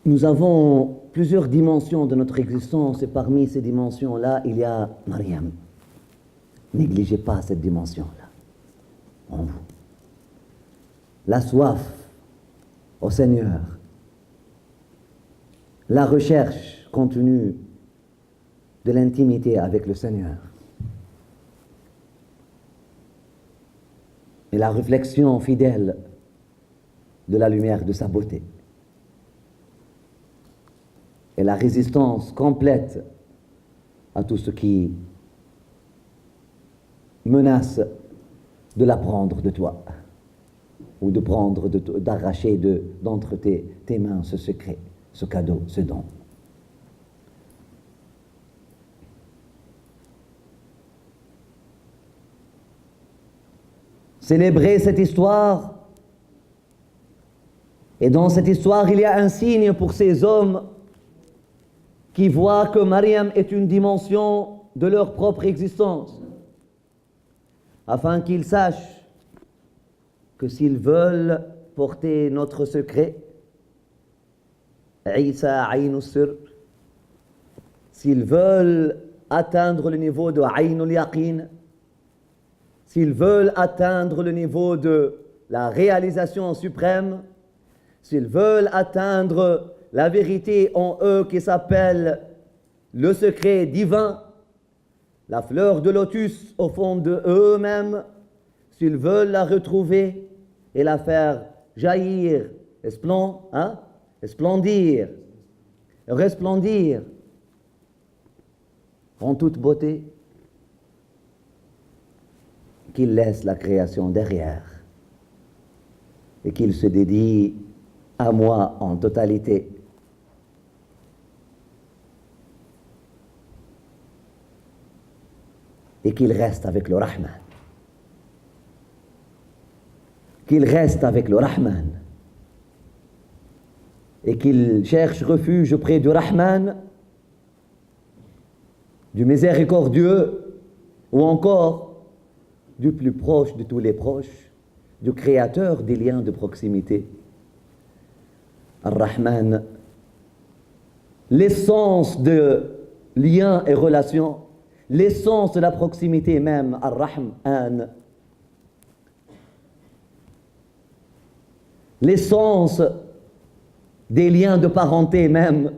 Nous avons plusieurs dimensions de notre existence et parmi ces dimensions-là, il y a Mariam. Négligez pas cette dimension-là en vous. La soif au Seigneur, la recherche continue de l'intimité avec le Seigneur et la réflexion fidèle de la lumière de sa beauté et la résistance complète à tout ce qui menace de la prendre de toi ou de prendre, d'arracher d'entre tes mains ce secret, ce cadeau, ce don. Célébrer cette histoire, et dans cette histoire il y a un signe pour ces hommes qui voient que Mariam est une dimension de leur propre existence, afin qu'ils sachent que s'ils veulent porter notre secret, Isa Aïn Sir, s'ils veulent atteindre le niveau de Aïn al-Yaqin, s'ils veulent atteindre le niveau de la réalisation suprême, s'ils veulent atteindre la vérité en eux qui s'appelle le secret divin, la fleur de lotus au fond de eux-mêmes, s'ils veulent la retrouver et la faire jaillir, resplendir en toute beauté, qu'ils laissent la création derrière et qu'ils se dédient à moi en totalité. Et qu'il reste avec le Rahman. Qu'il reste avec le Rahman. Et qu'il cherche refuge auprès du Rahman, du miséricordieux, ou encore du plus proche de tous les proches, du créateur des liens de proximité. Ar-Rahman, l'essence de liens et relations, l'essence de la proximité même, Ar-Rahman, l'essence des liens de parenté même,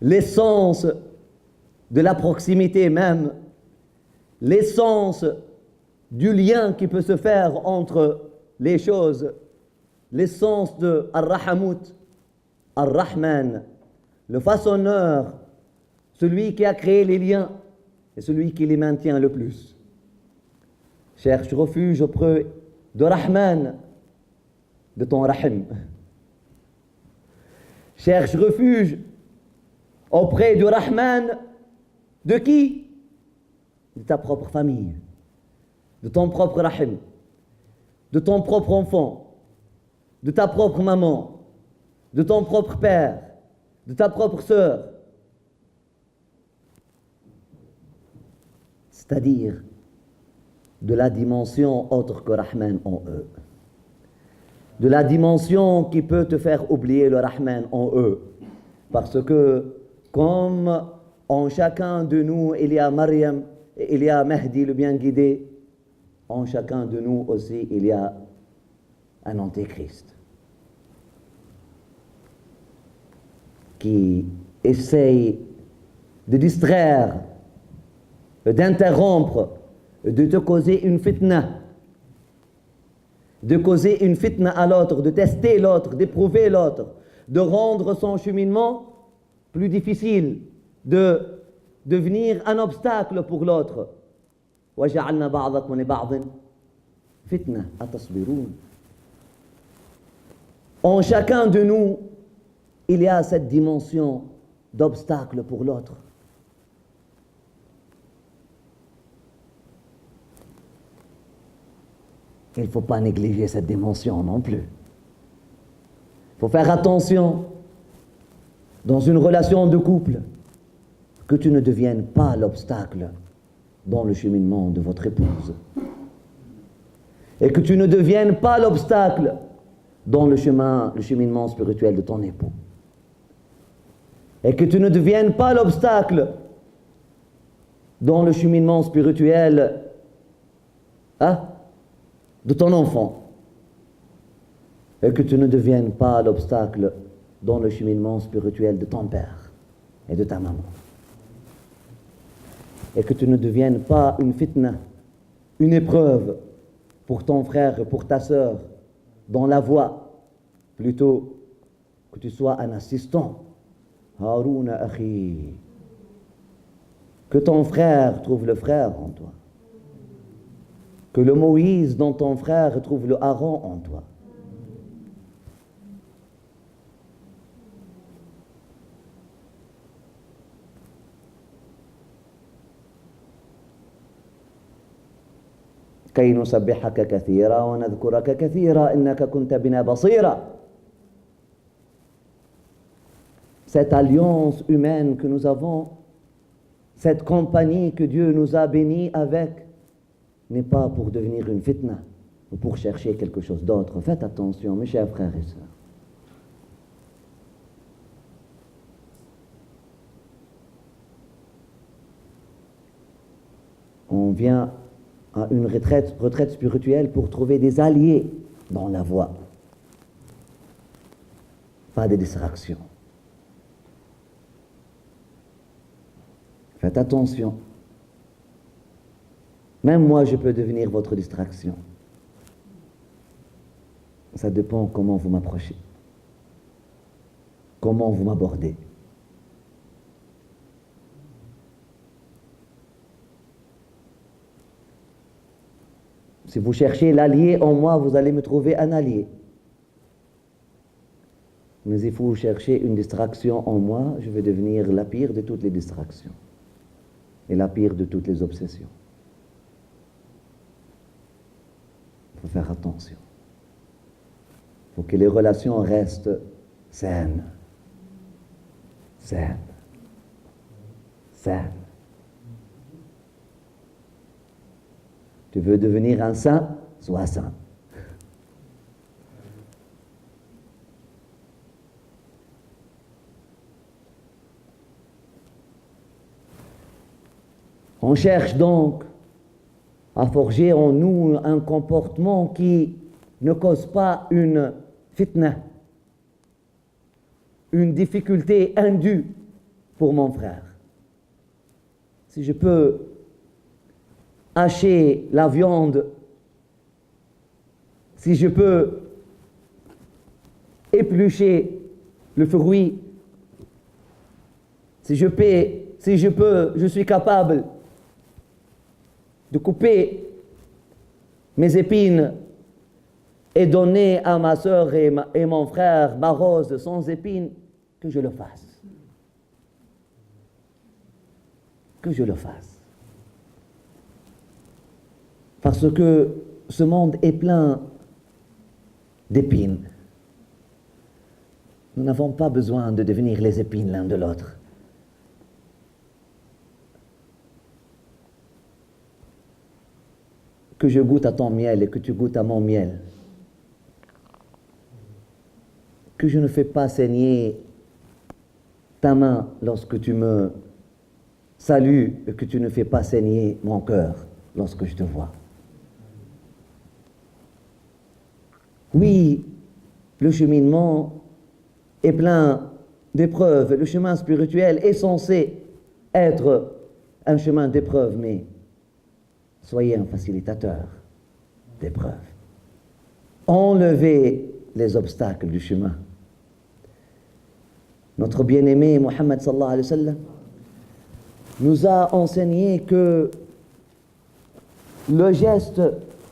l'essence de la proximité même, l'essence du lien qui peut se faire entre les choses, l'essence de Ar-Rahamut, Ar-Rahman, le façonneur, celui qui a créé les liens et celui qui les maintient le plus. Cherche refuge auprès de Rahman, de ton Rahim. Cherche refuge auprès du Rahman, de qui? De ta propre famille, de ton propre Rahim, de ton propre enfant, de ta propre maman, de ton propre père, de ta propre sœur. C'est-à-dire de la dimension autre que Rahman en eux. De la dimension qui peut te faire oublier le Rahman en eux. Parce que comme en chacun de nous il y a Mariam et il y a Mahdi le bien guidé, en chacun de nous aussi il y a un antéchrist qui essaye de distraire, d'interrompre, de te causer une fitna, de causer une fitna à l'autre, de tester l'autre, d'éprouver l'autre, de rendre son cheminement plus difficile, de devenir un obstacle pour l'autre. وَجَعَلْنَا بَعْضَكُمْ لِبَعْضٍ فِتْنَةً أَتَصْبِرُونَ. En chacun de nous, il y a cette dimension d'obstacle pour l'autre. Il ne faut pas négliger cette dimension non plus. Il faut faire attention dans une relation de couple que tu ne deviennes pas l'obstacle dans le cheminement de votre épouse et que tu ne deviennes pas l'obstacle dans le cheminement spirituel de ton époux. et que tu ne deviennes pas l'obstacle dans le cheminement spirituel de ton enfant, et que tu ne deviennes pas l'obstacle dans le cheminement spirituel de ton père et de ta maman, et que tu ne deviennes pas une fitna, une épreuve pour ton frère et pour ta sœur dans la voie, plutôt que tu sois un assistant. Harouna akhi, que ton frère trouve le frère en toi, que le Moïse dans ton frère trouve le Aaron en toi. كي نسبحك كثيرا ونذكرك كثيرا إنك كنت بنا بصيرا. Cette alliance humaine que nous avons, cette compagnie que Dieu nous a bénis avec, n'est pas pour devenir une fitna ou pour chercher quelque chose d'autre. Faites attention, mes chers frères et sœurs. On vient à une retraite spirituelle pour trouver des alliés dans la voie, pas des distractions. Faites attention. Même moi, je peux devenir votre distraction. Ça dépend comment vous m'approchez, comment vous m'abordez. Si vous cherchez l'allié en moi, vous allez me trouver un allié. Mais il faut chercher une distraction en moi, je vais devenir la pire de toutes les distractions et la pire de toutes les obsessions. Il faut faire attention. Il faut que les relations restent saines. Saines. Saines. Tu veux devenir un saint? Sois saint. On cherche donc à forger en nous un comportement qui ne cause pas une fitna, une difficulté indue pour mon frère. Si je peux hacher la viande, si je peux éplucher le fruit, si je suis capable de couper mes épines et donner à ma sœur et mon frère ma rose sans épines, que je le fasse. Que je le fasse. Parce que ce monde est plein d'épines. Nous n'avons pas besoin de devenir les épines l'un de l'autre. Que je goûte à ton miel et que tu goûtes à mon miel. Que je ne fais pas saigner ta main lorsque tu me salues et que tu ne fais pas saigner mon cœur lorsque je te vois. Oui, le cheminement est plein d'épreuves. Le chemin spirituel est censé être un chemin d'épreuves, mais soyez un facilitateur d'épreuves. Enlevez les obstacles du chemin. Notre bien-aimé Mohammed sallallahu alayhi wa sallam nous a enseigné que le geste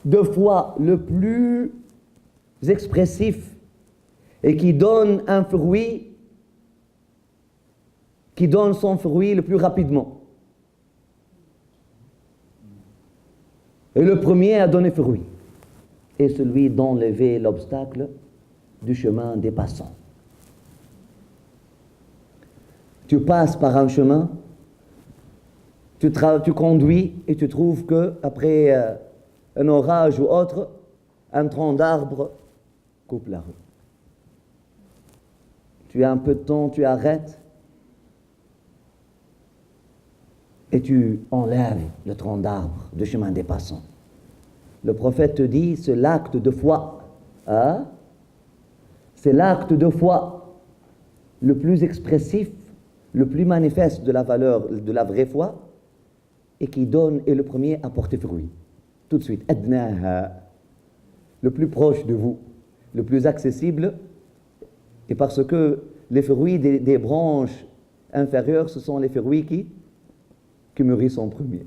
de foi le plus expressif et qui donne un fruit, qui donne son fruit le plus rapidement. Et le premier à donner fruit est celui d'enlever l'obstacle du chemin des passants. Tu passes par un chemin, tu conduis et tu trouves que après un orage ou autre, un tronc d'arbre coupe la rue. Tu as un peu de temps, tu arrêtes, et tu enlèves le tronc d'arbre du chemin des passants. Le prophète te dit, c'est l'acte de foi. Hein? C'est l'acte de foi le plus expressif, le plus manifeste de la valeur de la vraie foi et qui donne, est le premier à porter fruit. Tout de suite, adnaha, le plus proche de vous, le plus accessible, et parce que les fruits des branches inférieures, ce sont les fruits qui mûrissent en premier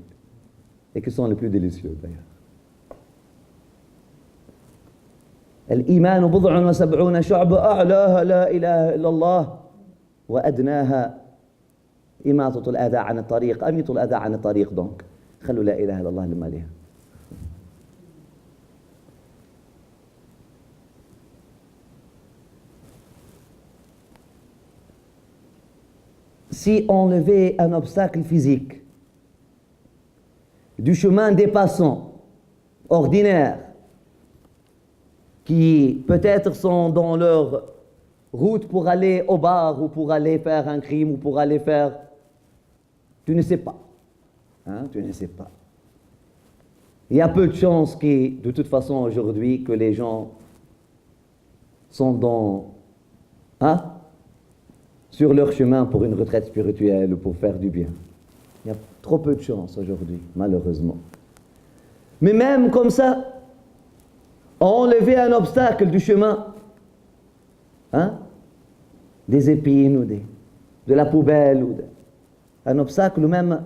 et qui sont les plus délicieux d'ailleurs. الإيمان بضع وسبعون شعبة أعلاها لا إله إلا الله وأدناها إماطة الأذى عن الطريق. أميط الأذى عن الطريق donc. خلوا لا إله إلا الله لما لها. Si on levait un obstacle physique du chemin des passants ordinaires qui peut-être sont dans leur route pour aller au bar ou pour aller faire un crime ou pour aller faire... Tu ne sais pas. Hein, tu ne sais pas. Il y a peu de chances de toute façon aujourd'hui que les gens sont sur leur chemin pour une retraite spirituelle ou pour faire du bien. Il y a trop peu de chances aujourd'hui, malheureusement. Mais même comme ça, enlever un obstacle du chemin, des épines ou de la poubelle, ou un obstacle ou même,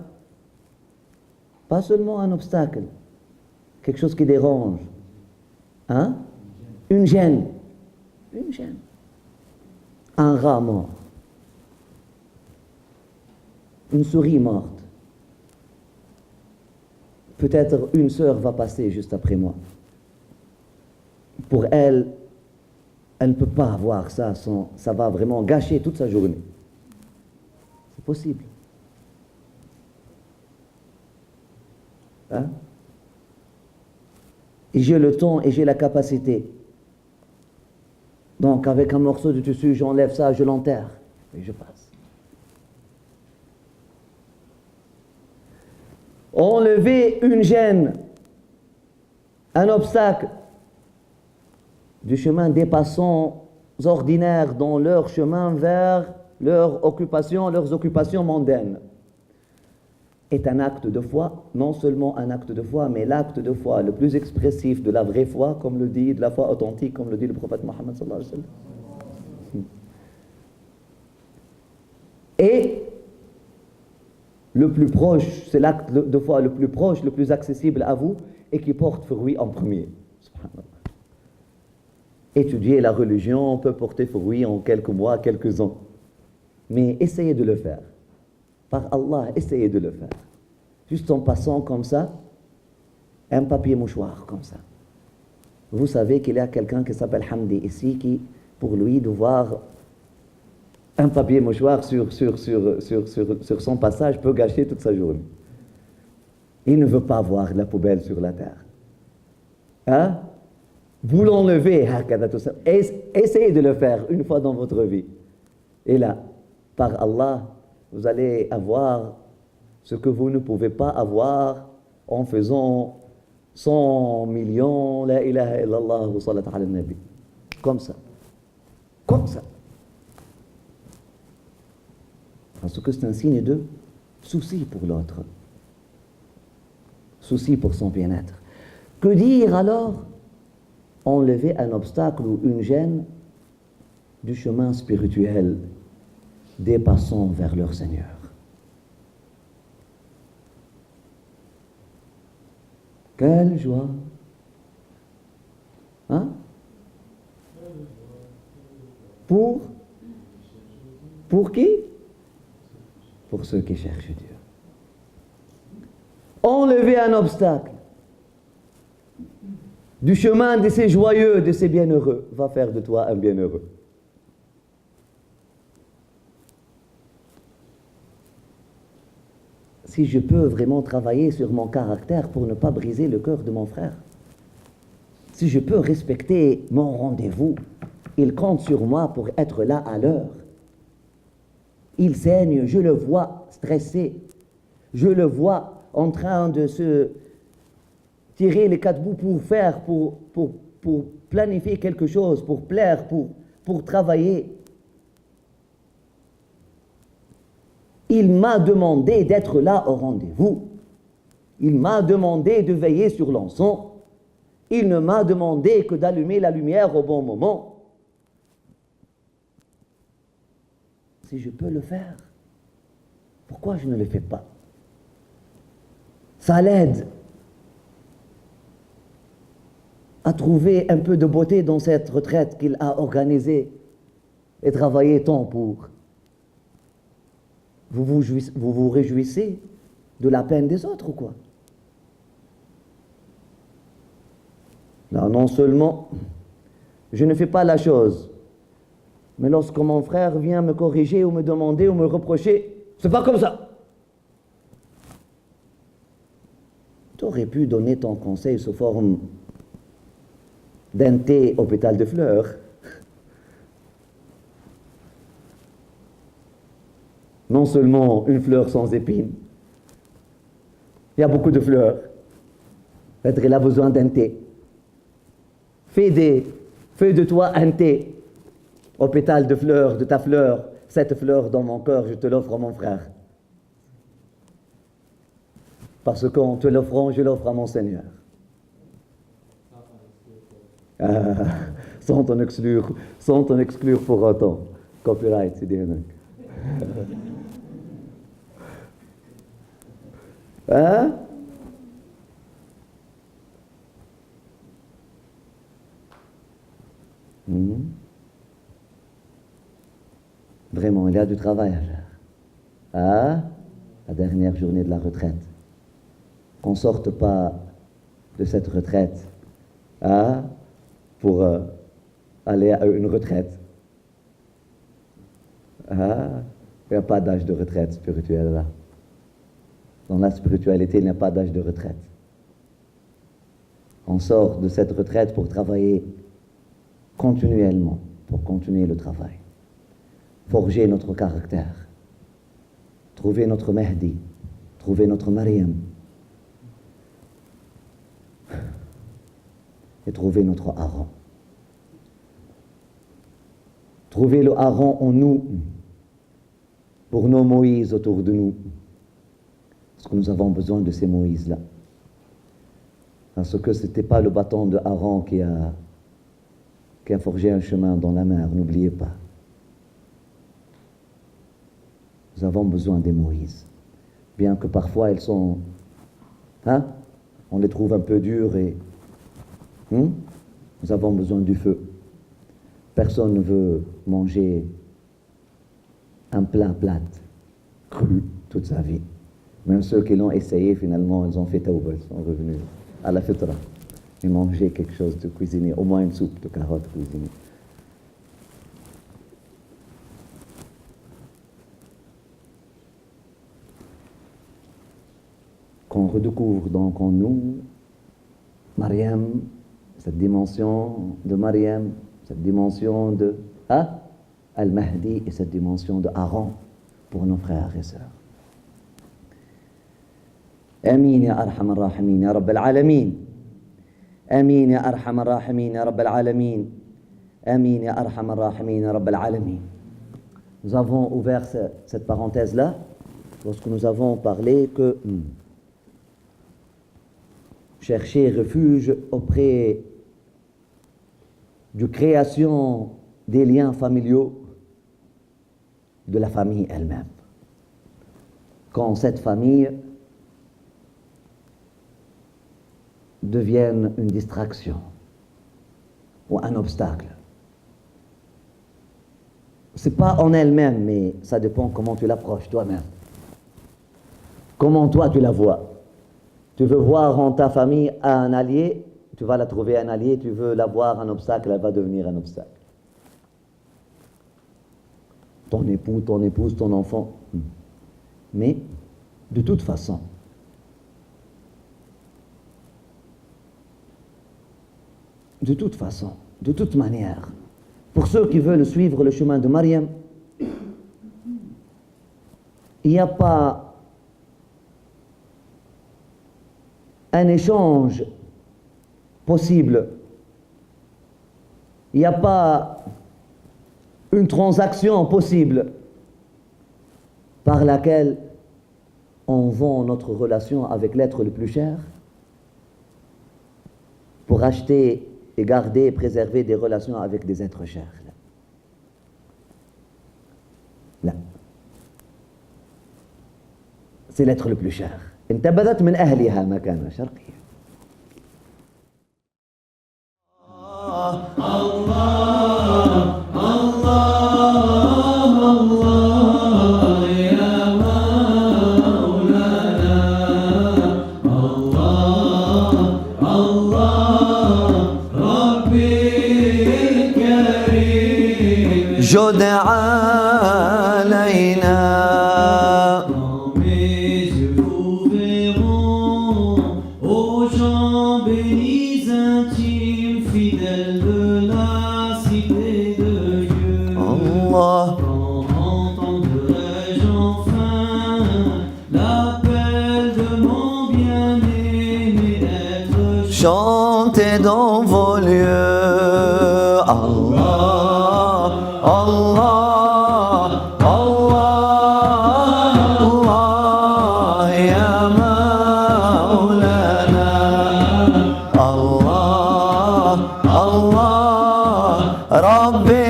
pas seulement un obstacle, quelque chose qui dérange, une gêne, un rat mort, une souris morte. Peut-être une sœur va passer juste après moi. Pour elle, elle ne peut pas avoir ça, ça va vraiment gâcher toute sa journée. C'est possible. Et j'ai le temps et j'ai la capacité. Donc avec un morceau de tissu, j'enlève ça, je l'enterre et je passe. Enlever une gêne, un obstacle du chemin des passants ordinaires dans leur chemin vers leurs occupations mondaines est un acte de foi, non seulement un acte de foi, mais l'acte de foi le plus expressif de la vraie foi, comme le dit, de la foi authentique, comme le dit le prophète Mohammed sallallahu alayhi wa sallam. Et le plus proche, c'est l'acte de foi le plus proche, le plus accessible à vous et qui porte fruit en premier. Subhanallah. Étudier la religion peut porter fruit en quelques mois, quelques ans. Mais essayez de le faire. Par Allah, essayez de le faire. Juste en passant comme ça, un papier mouchoir comme ça. Vous savez qu'il y a quelqu'un qui s'appelle Hamdi ici, qui, pour lui, de voir un papier mouchoir sur son passage peut gâcher toute sa journée. Il ne veut pas voir la poubelle sur la terre. Vous l'enlevez, tout ça. Essayez de le faire une fois dans votre vie. Et là, par Allah, vous allez avoir ce que vous ne pouvez pas avoir en faisant 100 millions, la ilaha illallah wa salat ala nabi. Comme ça. Comme ça. Parce que c'est un signe de souci pour l'autre. Souci pour son bien-être. Que dire alors? Enlever un obstacle ou une gêne du chemin spirituel des passants vers leur Seigneur. Quelle joie! Pour qui? Pour ceux qui cherchent Dieu. Enlever un obstacle du chemin de ces joyeux, de ces bienheureux, va faire de toi un bienheureux. Si je peux vraiment travailler sur mon caractère pour ne pas briser le cœur de mon frère, si je peux respecter mon rendez-vous, il compte sur moi pour être là à l'heure. Il saigne, je le vois stressé. Je le vois en train de se tirer les quatre bouts pour faire, pour planifier quelque chose, pour plaire, pour travailler. Il m'a demandé d'être là au rendez-vous. Il m'a demandé de veiller sur l'encens. Il ne m'a demandé que d'allumer la lumière au bon moment. Si je peux le faire, pourquoi je ne le fais pas? Ça l'aide à trouver un peu de beauté dans cette retraite qu'il a organisée et travaillé tant pour. Vous vous réjouissez de la peine des autres ou quoi? Là, non seulement je ne fais pas la chose, mais lorsque mon frère vient me corriger ou me demander ou me reprocher, c'est pas comme ça. Tu aurais pu donner ton conseil sous forme d'un thé au pétale de fleurs. Non seulement une fleur sans épines, il y a beaucoup de fleurs. Peut-être qu'il a besoin d'un thé. Fais de toi un thé au pétale de fleurs, de ta fleur. Cette fleur dans mon cœur, je te l'offre, mon frère. Parce qu'en te l'offrant, je l'offre à mon Seigneur. Sans t'en exclure pour autant. Copyright, c'est bien. Hein? Vraiment, il y a du travail à faire. Ah, la dernière journée de la retraite. Qu'on ne sorte pas de cette retraite pour aller à une retraite. Il n'y a pas d'âge de retraite spirituelle là. Dans la spiritualité, il n'y a pas d'âge de retraite. On sort de cette retraite pour travailler continuellement, pour continuer le travail. Forger notre caractère. Trouver notre Mahdi. Trouver notre Mariam. Et trouver notre Aaron. Trouver le Aaron en nous, pour nos Moïse autour de nous. Parce que nous avons besoin de ces Moïse-là. Parce que ce n'était pas le bâton de Aaron qui a forgé un chemin dans la mer, n'oubliez pas. Nous avons besoin des Moïse. Bien que parfois elles sont... on les trouve un peu dures et... nous avons besoin du feu. Personne ne veut manger un plat plate, cru, toute sa vie. Même ceux qui l'ont essayé, finalement, ils ont fait tawbah, ils sont revenus à la fitra. Ils mangeaient quelque chose de cuisiné, au moins une soupe de carottes cuisinée. Qu'on redécouvre donc en nous, Mariam, cette dimension de Mariam, cette dimension de Al-Mahdi et cette dimension de Aaron pour nos frères et sœurs. Amin ya arham ar-rahimin ya rabb al-alamin. Amin ya arham ar-rahimin ya rabb al-alamin. Amin ya arham ar-rahimin ya rabb al-alamin. Nous avons ouvert cette parenthèse-là lorsque nous avons parlé que chercher refuge auprès de création des liens familiaux de la famille elle-même. Quand cette famille devienne une distraction ou un obstacle. C'est pas en elle-même, mais ça dépend comment tu l'approches toi-même. Comment toi tu la vois. Tu veux voir en ta famille un allié, tu vas la trouver un allié, tu veux la voir un obstacle, elle va devenir un obstacle. Ton époux, ton épouse, ton enfant. Mais, de toute façon, de toute manière, pour ceux qui veulent suivre le chemin de Mariam, il n'y a pas un échange possible. Il n'y a pas une transaction possible par laquelle on vend notre relation avec l'être le plus cher pour acheter et garder et préserver des relations avec des êtres chers. Là. C'est l'être le plus cher. انتبذت من أهلها مكانة شرقية. جد علينا mes yeux ouvriront aux gens bénis intimes, fidèles de la cité de Dieu. Allah. Quand entendrai-je enfin l'appel de mon bien-aimé être Chantez dans vos lieux. Allah. Allah, Allah, Allah, ya Maulana. Allah, Allah, Rabbi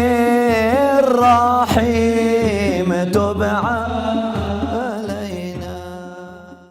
Rahim, tub